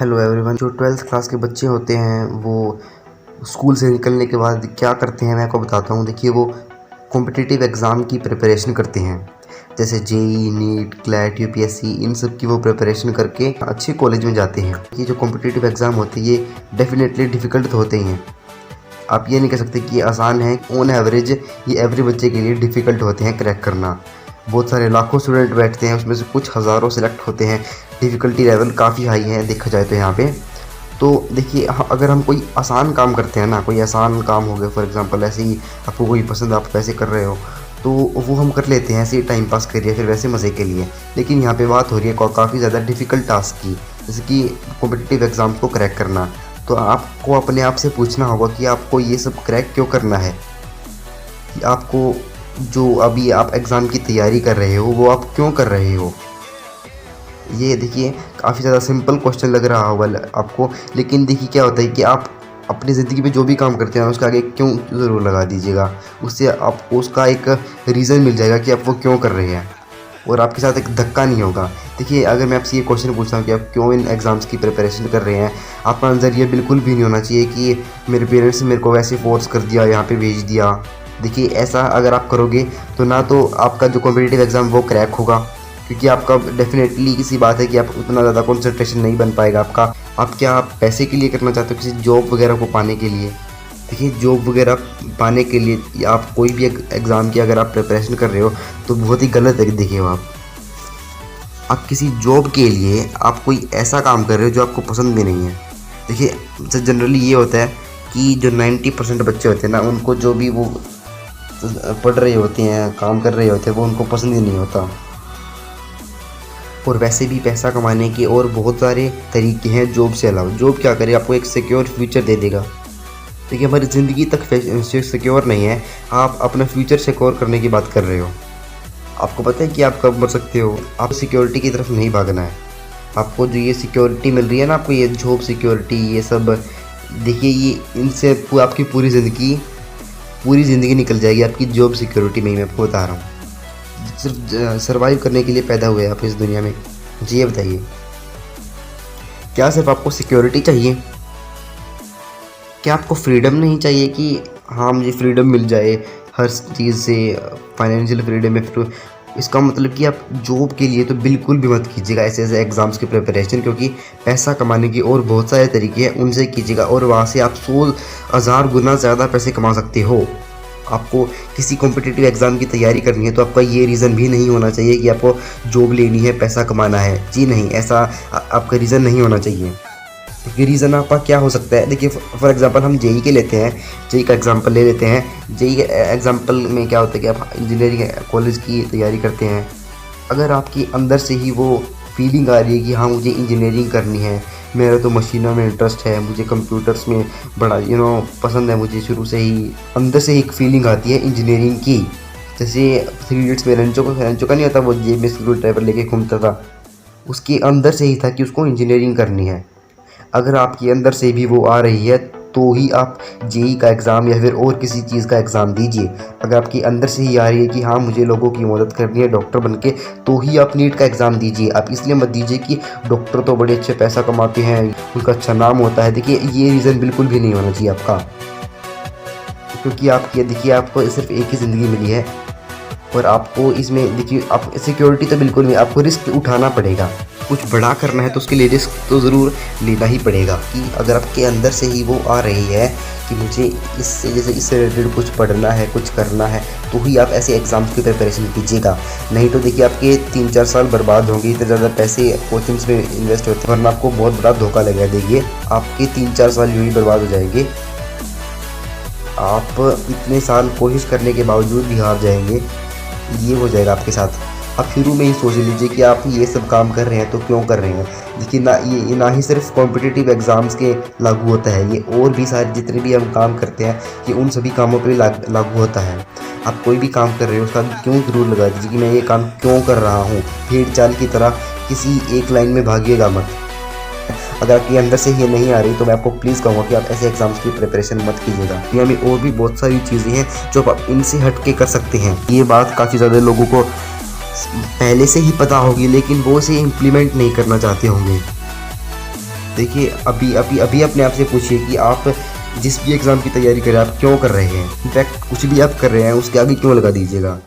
Hello everyone. जो 12th class के बच्चे होते हैं वो स्कूल से निकलने के बाद क्या करते हैं मैं आपको बताता हूँ। देखिए, वो कॉम्पिटिटिव एग्ज़ाम की प्रिपरेशन करते हैं, जैसे जेई, नीट, क्लैट, यूपीएससी, इन सब की वो प्रिपरेशन करके अच्छे कॉलेज में जाते हैं। ये जो कॉम्पिटिटिव एग्ज़ाम होते हैं ये डेफिनेटली डिफ़िकल्ट तो होते ही हैं। आप ये नहीं कह सकते कि ये आसान है। ऑन एवरेज ये एवरी बच्चे के लिए डिफ़िकल्ट होते हैं क्रैक करना। बहुत सारे लाखों स्टूडेंट बैठते हैं, उसमें से कुछ हज़ारों सेलेक्ट होते हैं। डिफ़िकल्टी लेवल काफ़ी हाई है देखा जाए तो यहाँ पे। तो देखिए, अगर हम कोई आसान काम करते हैं ना, कोई आसान काम हो गया फॉर एग्जांपल, ऐसे ही आपको कोई पसंद, आप वैसे कर रहे हो तो वो हम कर लेते हैं ऐसे ही टाइम पास करिए, फिर वैसे मज़े के लिए। लेकिन यहाँ पे बात हो रही है काफ़ी ज़्यादा डिफ़िकल्ट टास्क की, जैसे कि कॉम्पिटिटिव एग्ज़ाम को क्रैक करना। तो आपको अपने आप से पूछना होगा कि आपको ये सब क्रैक क्यों करना है, कि आपको जो अभी आप एग्ज़ाम की तैयारी कर रहे हो वो आप क्यों कर रहे हो। ये देखिए, काफ़ी ज़्यादा सिंपल क्वेश्चन लग रहा होगा आपको, लेकिन देखिए क्या होता है कि आप अपनी ज़िंदगी में जो भी काम करते हैं उसके आगे क्यों ज़रूर लगा दीजिएगा। उससे आपको उसका एक रीज़न मिल जाएगा कि आप वो क्यों कर रहे हैं, और आपके साथ एक धक्का नहीं होगा। देखिए, अगर मैं आपसे ये क्वेश्चन पूछता हूँ कि आप क्यों इन एग्ज़ाम्स की प्रिपरेशन कर रहे हैं, आपका आंसर ये बिल्कुल भी नहीं होना चाहिए कि मेरे पेरेंट्स ने मेरे को वैसे फोर्स कर दिया, यहाँ पे भेज दिया। देखिए, ऐसा अगर आप करोगे तो ना तो आपका जो कॉम्पिटिटिव एग्ज़ाम वो क्रैक होगा, क्योंकि आपका डेफिनेटली किसी बात है कि आप उतना ज़्यादा कंसंट्रेशन नहीं बन पाएगा आपका। आप क्या आप पैसे के लिए करना चाहते हो, किसी जॉब वगैरह को पाने के लिए? देखिए, जॉब वगैरह पाने के लिए या आप कोई भी एग्ज़ाम की अगर आप प्रिपरेशन कर रहे हो तो बहुत ही गलत है। देखिए, आप किसी जॉब के लिए आप कोई ऐसा काम कर रहे हो जो आपको पसंद भी नहीं है। देखिए, जनरली ये होता है कि जो 90% बच्चे होते हैं ना, उनको जो भी वो पढ़ रहे होते हैं, काम कर रहे होते हैं, वो उनको पसंद ही नहीं होता। और वैसे भी पैसा कमाने के और बहुत सारे तरीके हैं जॉब से अलावा। जॉब क्या करे, आपको एक सिक्योर फ्यूचर दे देगा। देखिए, हमारी ज़िंदगी तक सिक्योर नहीं है, आप अपना फ्यूचर सिक्योर करने की बात कर रहे हो। आपको पता है कि आप कब मर सकते हो। आप सिक्योरिटी की तरफ नहीं भागना है। आपको जो ये सिक्योरिटी मिल रही है ना, आपको ये जॉब सिक्योरिटी, ये सब, देखिए ये इनसे आपकी पूरी ज़िंदगी निकल जाएगी आपकी जॉब सिक्योरिटी में ही। मैं आपको बता रहा हूँ, सिर्फ सर्वाइव करने के लिए पैदा हुए आप इस दुनिया में। मुझे ये बताइए, क्या सिर्फ आपको सिक्योरिटी चाहिए? क्या आपको फ्रीडम नहीं चाहिए कि हाँ मुझे फ्रीडम मिल जाए हर चीज़ से, फाइनेंशियल फ्रीडम है? इसका मतलब कि आप जॉब के लिए तो बिल्कुल भी मत कीजिएगा ऐसे ऐसे एग्ज़ाम्स की प्रिपरेशन, क्योंकि पैसा कमाने के और बहुत सारे तरीके हैं, उनसे कीजिएगा और वहाँ से आप 100,000 गुना ज़्यादा पैसे कमा सकते हो। आपको किसी कॉम्पिटिटिव एग्ज़ाम की तैयारी करनी है तो आपका ये रीज़न भी नहीं होना चाहिए कि आपको जॉब लेनी है, पैसा कमाना है। जी नहीं, ऐसा आपका रीज़न नहीं होना चाहिए। देखिए, रीज़न आपका क्या हो सकता है? देखिए, फॉर एग्जांपल हम जेई के लेते हैं, जेई का एग्जांपल ले लेते हैं। जेई के एग्जांपल में क्या होता है कि आप इंजीनियरिंग कॉलेज की तैयारी करते हैं। अगर आपकी अंदर से ही वो फीलिंग आ रही है कि हाँ मुझे इंजीनियरिंग करनी है, मेरा तो मशीनों में इंटरेस्ट है, मुझे कंप्यूटर्स में बड़ा पसंद है, मुझे शुरू से ही अंदर से एक फीलिंग आती है इंजीनियरिंग की। जैसे 3 इडियट्स में रेंचो का नहीं आता, वो जेब में स्क्रू ड्राइवर लेके घूमता था, उसके अंदर से ही था कि उसको इंजीनियरिंग करनी है। अगर आपके अंदर से भी वो आ रही है तो ही आप जेई का एग्ज़ाम या फिर और किसी चीज़ का एग्ज़ाम दीजिए। अगर आपके अंदर से ही आ रही है कि हाँ मुझे लोगों की मदद करनी है डॉक्टर बनके, तो ही आप नीट का एग्ज़ाम दीजिए। आप इसलिए मत दीजिए कि डॉक्टर तो बड़े अच्छे पैसा कमाते हैं, उनका अच्छा नाम होता है। देखिए, ये रीज़न बिल्कुल भी नहीं होना चाहिए आपका, क्योंकि देखिए आपको सिर्फ एक ही ज़िंदगी मिली है और आपको इसमें देखिए, आप सिक्योरिटी तो बिल्कुल नहीं, आपको रिस्क उठाना पड़ेगा। कुछ बड़ा करना है तो उसके लिए रिस्क तो ज़रूर लेना ही पड़ेगा। कि अगर आपके अंदर से ही वो आ रही है कि मुझे इससे रिलेटेड कुछ पढ़ना है, कुछ करना है, तो ही आप ऐसे एग्ज़ाम्स की प्रिपरेशन कीजिएगा। नहीं तो देखिए, आपके 3-4 साल बर्बाद होंगे। इतने ज़्यादा पैसे कोचिंग्स में इन्वेस्ट होते हैं, वरना आपको बहुत बड़ा धोखा लगेगा। देखिए, आपके 3-4 साल यूँ ही बर्बाद हो जाएंगे। आप इतने साल कोशिश करने के बावजूद भी हार जाएंगे, ये हो जाएगा आपके साथ। आप शुरू में ही सोच लीजिए कि आप ये सब काम कर रहे हैं तो क्यों कर रहे हैं। देखिए, ना ही सिर्फ कॉम्पिटिटिव एग्ज़ाम्स के लागू होता है, ये और भी सारे जितने भी हम काम करते हैं कि उन सभी कामों पे लागू होता है। आप कोई भी काम कर रहे हो उसका क्यों ज़रूर लगा दीजिए कि मैं ये काम क्यों कर रहा हूँ। भेड़ चाल की तरह किसी एक लाइन में भागिएगा मत। अगर आपके अंदर से ये नहीं आ रही तो मैं आपको प्लीज़ कहूँगा कि आप ऐसे एग्ज़ाम्स की प्रिपरेशन मत कीजिएगा। दुनिया में और भी बहुत सारी चीज़ें हैं जो आप इनसे हट के कर सकते हैं। ये बात काफ़ी ज़्यादा लोगों को पहले से ही पता होगी, लेकिन वो इसे इम्प्लीमेंट नहीं करना चाहते होंगे। देखिए अभी अभी अभी अपने आप से पूछिए कि आप जिस भी एग्ज़ाम की तैयारी कर रहे हैं आप क्यों कर रहे हैं। इनफैक्ट कुछ भी आप कर रहे हैं उसके आगे क्यों लगा दीजिएगा।